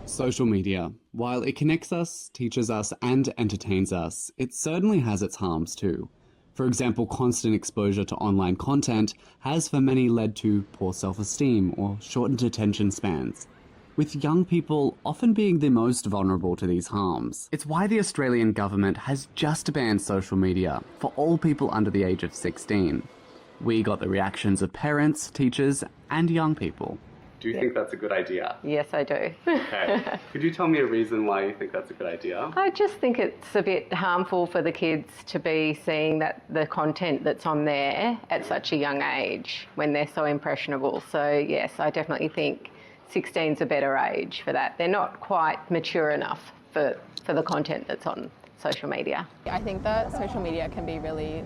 Social media, while it connects us, teaches us, and entertains us, it certainly has its harms too. For example, constant exposure to online content has for many led to poor self-esteem or shortened attention spans, with young people often being the most vulnerable to these harms. It's why the Australian government has just banned social media for all people under the age of 16. We got the reactions of parents, teachers, and young people. Do you think that's a good idea? Yes, I do. Okay. Could you tell me a reason why you think that's a good idea? I just think it's a bit harmful for the kids to be seeing that the content that's on there at such a young age when they're so impressionable. So yes, I definitely think 16 is a better age for that. They're not quite mature enough for the content that's on social media. I think that social media can be really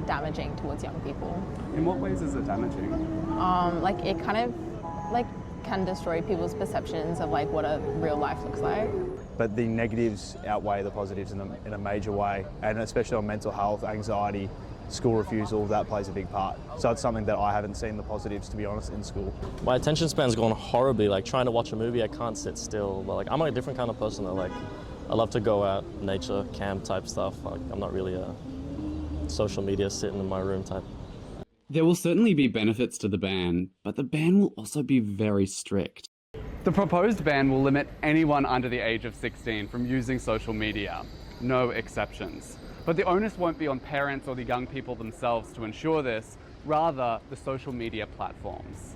damaging towards young people. In what ways is it damaging? It kind of can destroy people's perceptions of what a real life looks like. But the negatives outweigh the positives in a major way, and especially on mental health, anxiety, school refusal, that plays a big part. So it's something that I haven't seen the positives, to be honest, in school. My attention span's gone horribly. Trying to watch a movie, I can't sit still. But I'm a different kind of person though. I love to go out, nature, camp type stuff. I'm not really a social media sitting in my room type. There will certainly be benefits to the ban, but the ban will also be very strict. The proposed ban will limit anyone under the age of 16 from using social media, no exceptions. But the onus won't be on parents or the young people themselves to ensure this, rather the social media platforms.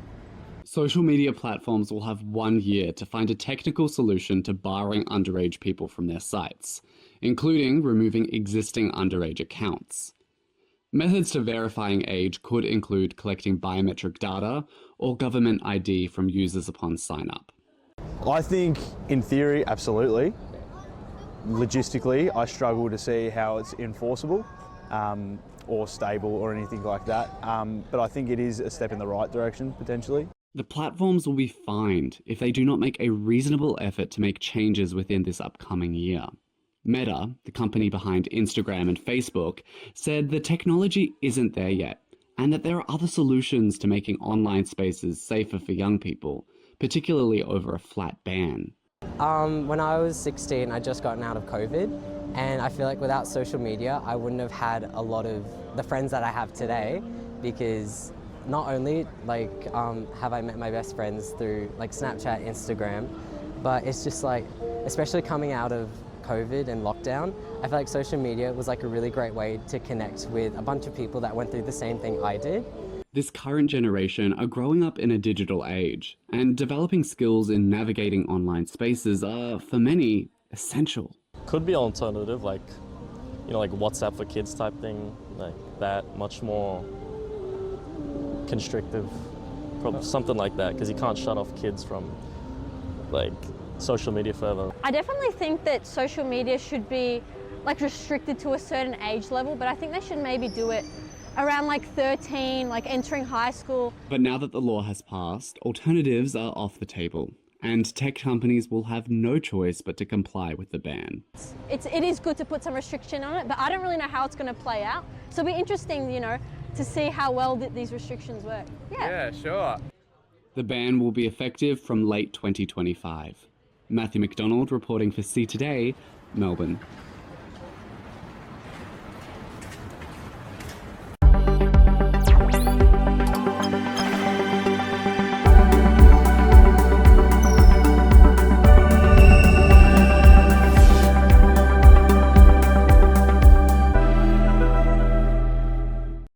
Social media platforms will have 1 year to find a technical solution to barring underage people from their sites, including removing existing underage accounts. Methods to verifying age could include collecting biometric data or government ID from users upon sign-up. I think, in theory, absolutely. Logistically, I struggle to see how it's enforceable or stable or anything like that. But I think it is a step in the right direction, potentially. The platforms will be fined if they do not make a reasonable effort to make changes within this upcoming year. Meta, the company behind Instagram and Facebook, said the technology isn't there yet, and that there are other solutions to making online spaces safer for young people, particularly over a flat ban. When I was 16, I'd just gotten out of COVID, and I feel like without social media, I wouldn't have had a lot of the friends that I have today, because not only have I met my best friends through Snapchat, Instagram, but it's just especially coming out of COVID and lockdown, I feel like social media was a really great way to connect with a bunch of people that went through the same thing I did. This current generation are growing up in a digital age, and developing skills in navigating online spaces are, for many, essential. Could be an alternative, WhatsApp for kids type thing, that, much more constrictive, something like that, because you can't shut off kids from social media further. I definitely think that social media should be restricted to a certain age level, but I think they should maybe do it around 13, entering high school. But now that the law has passed, alternatives are off the table, and tech companies will have no choice but to comply with the ban. It is good to put some restriction on it, but I don't really know how it's going to play out. So it'll be interesting, to see how well these restrictions work. Yeah, sure. The ban will be effective from late 2025. Matthew McDonald reporting for See Today, Melbourne.